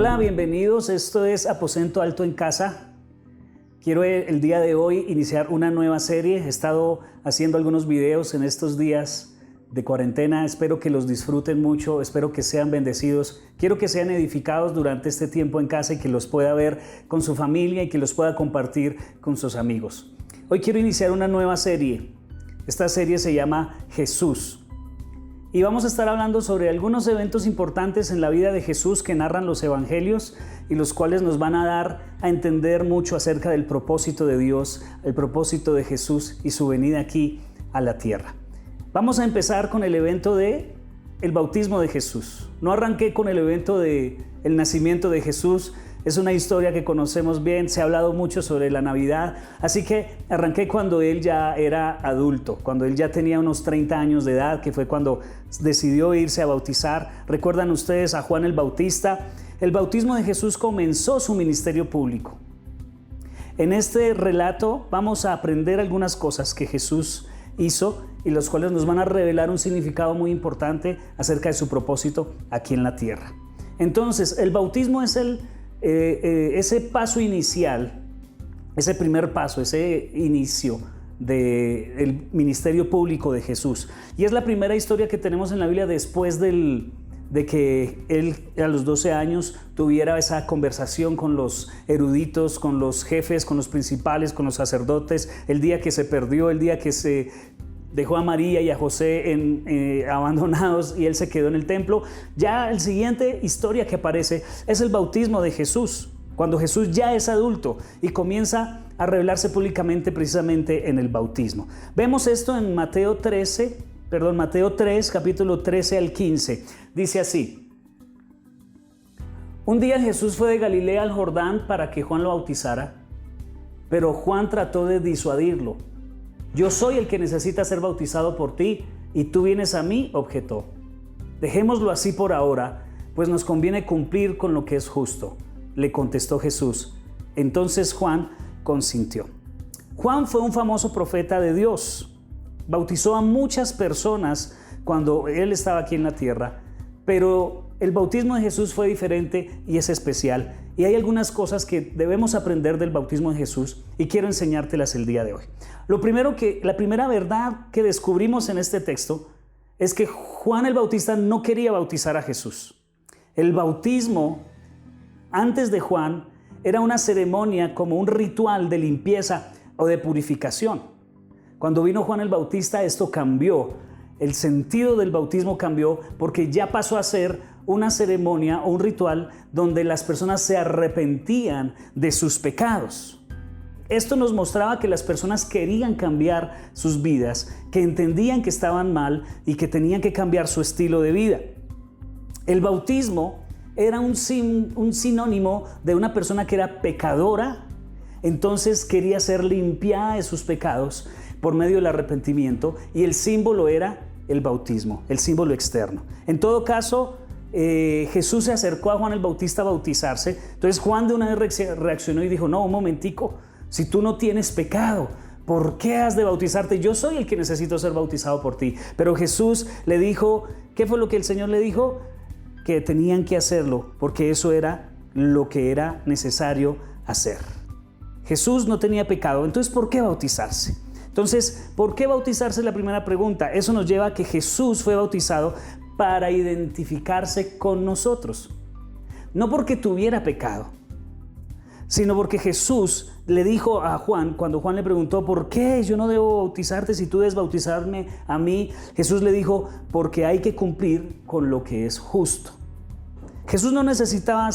Hola, bienvenidos. Esto es Aposento Alto en Casa. Quiero el día de hoy iniciar una nueva serie. He estado haciendo algunos videos en estos días de cuarentena. Espero que los disfruten mucho, espero que sean bendecidos. Quiero que sean edificados durante este tiempo en casa y que los pueda ver con su familia y que los pueda compartir con sus amigos. Hoy quiero iniciar una nueva serie. Esta serie se llama Jesús. Y vamos a estar hablando sobre algunos eventos importantes en la vida de Jesús que narran los evangelios y los cuales nos van a dar a entender mucho acerca del propósito de Dios, el propósito de Jesús y su venida aquí a la tierra. Vamos a empezar con el evento de el bautismo de Jesús. No arranqué con el evento de el nacimiento de Jesús. Es una historia que conocemos bien, se ha hablado mucho sobre la Navidad, así que arranqué cuando él ya era adulto, cuando él ya tenía unos 30 años de edad, que fue cuando decidió irse a bautizar. ¿Recuerdan ustedes a Juan el Bautista? El bautismo de Jesús comenzó su ministerio público. En este relato vamos a aprender algunas cosas que Jesús hizo y los cuales nos van a revelar un significado muy importante acerca de su propósito aquí en la tierra. Entonces, el bautismo es ese paso inicial, ese primer paso, ese inicio del ministerio público de Jesús. Y es la primera historia que tenemos en la Biblia después de que él a los 12 años tuviera esa conversación con los eruditos, con los jefes, con los principales, con los sacerdotes, el día que se perdió, el día que se dejó a María y a José abandonados y él se quedó en el templo. Ya la siguiente historia que aparece es el bautismo de Jesús, cuando Jesús ya es adulto y comienza a revelarse públicamente precisamente en el bautismo. Vemos esto en Mateo 3, capítulo 13 al 15. Dice así: Un día Jesús fue de Galilea al Jordán para que Juan lo bautizara, pero Juan trató de disuadirlo. Yo soy el que necesita ser bautizado por ti y tú vienes a mí, objetó. Dejémoslo así por ahora, pues nos conviene cumplir con lo que es justo, le contestó Jesús. Entonces Juan consintió. Juan fue un famoso profeta de Dios. Bautizó a muchas personas cuando él estaba aquí en la tierra, pero el bautismo de Jesús fue diferente y es especial. Y hay algunas cosas que debemos aprender del bautismo de Jesús y quiero enseñártelas el día de hoy. La primera verdad que descubrimos en este texto es que Juan el Bautista no quería bautizar a Jesús. El bautismo antes de Juan era una ceremonia como un ritual de limpieza o de purificación. Cuando vino Juan el Bautista, esto cambió. El sentido del bautismo cambió porque ya pasó a ser una ceremonia o un ritual donde las personas se arrepentían de sus pecados. Esto nos mostraba que las personas querían cambiar sus vidas, que entendían que estaban mal y que tenían que cambiar su estilo de vida. El bautismo era un sinónimo de una persona que era pecadora, entonces quería ser limpiada de sus pecados por medio del arrepentimiento, y el símbolo era el bautismo, el símbolo externo. En todo caso, Jesús se acercó a Juan el Bautista a bautizarse. Entonces Juan de una vez reaccionó y dijo: no, un momentico, si tú no tienes pecado, ¿por qué has de bautizarte? Yo soy el que necesito ser bautizado por ti. Pero Jesús le dijo, ¿qué fue lo que el Señor le dijo? Que tenían que hacerlo porque eso era lo que era necesario hacer. Jesús no tenía pecado, entonces ¿por qué bautizarse? Entonces, ¿por qué bautizarse? Es la primera pregunta. Eso nos lleva a que Jesús fue bautizado para identificarse con nosotros. No porque tuviera pecado, sino porque Jesús le dijo a Juan, cuando Juan le preguntó: ¿por qué yo no debo bautizarte si tú debes bautizarme a mí? Jesús le dijo: porque hay que cumplir con lo que es justo. Jesús no necesitaba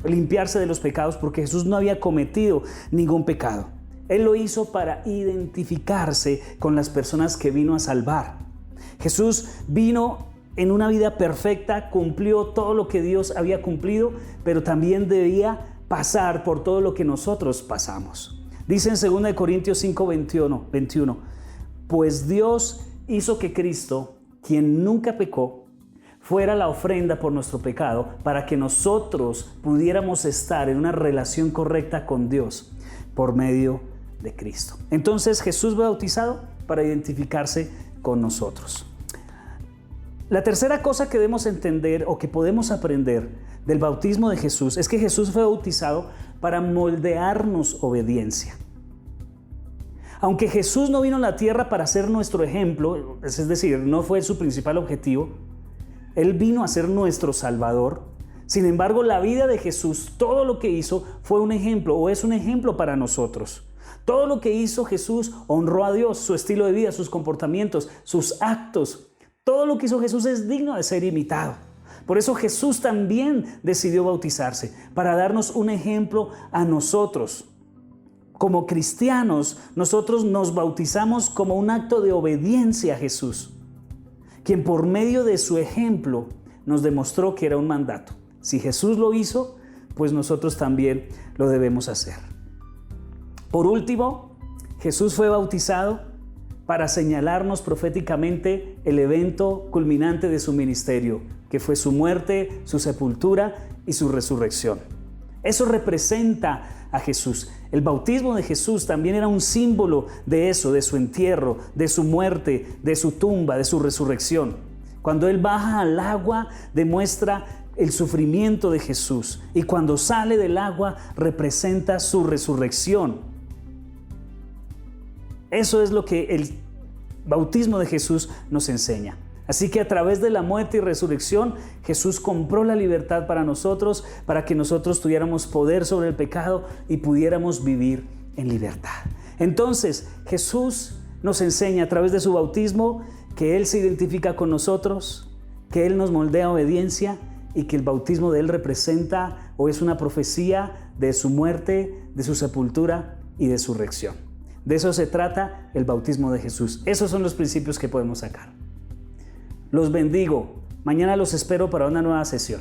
limpiarse de los pecados porque Jesús no había cometido ningún pecado. Él lo hizo para identificarse con las personas que vino a salvar. Jesús vino en una vida perfecta, cumplió todo lo que Dios había cumplido, pero también debía pasar por todo lo que nosotros pasamos. Dice en 2 Corintios 5, 21, pues Dios hizo que Cristo, quien nunca pecó, fuera la ofrenda por nuestro pecado, para que nosotros pudiéramos estar en una relación correcta con Dios por medio de Cristo. Entonces Jesús fue bautizado para identificarse con nosotros. La tercera cosa que debemos entender o que podemos aprender del bautismo de Jesús es que Jesús fue bautizado para moldearnos obediencia. Aunque Jesús no vino a la tierra para ser nuestro ejemplo, es decir, no fue su principal objetivo, Él vino a ser nuestro Salvador. Sin embargo, la vida de Jesús, todo lo que hizo fue un ejemplo o es un ejemplo para nosotros. Todo lo que hizo Jesús honró a Dios, su estilo de vida, sus comportamientos, sus actos. Todo lo que hizo Jesús es digno de ser imitado. Por eso Jesús también decidió bautizarse, para darnos un ejemplo a nosotros. Como cristianos, nosotros nos bautizamos como un acto de obediencia a Jesús, quien por medio de su ejemplo nos demostró que era un mandato. Si Jesús lo hizo, pues nosotros también lo debemos hacer. Por último, Jesús fue bautizado para señalarnos proféticamente el evento culminante de su ministerio, que fue su muerte, su sepultura y su resurrección. Eso representa a Jesús. El bautismo de Jesús también era un símbolo de eso, de su entierro, de su muerte, de su tumba, de su resurrección. Cuando Él baja al agua, demuestra el sufrimiento de Jesús, y cuando sale del agua, representa su resurrección. Eso es lo que el bautismo de Jesús nos enseña. Así que a través de la muerte y resurrección, Jesús compró la libertad para nosotros, para que nosotros tuviéramos poder sobre el pecado y pudiéramos vivir en libertad. Entonces, Jesús nos enseña a través de su bautismo que Él se identifica con nosotros, que Él nos moldea a obediencia y que el bautismo de Él representa o es una profecía de su muerte, de su sepultura y de su resurrección. De eso se trata el bautismo de Jesús. Esos son los principios que podemos sacar. Los bendigo. Mañana los espero para una nueva sesión.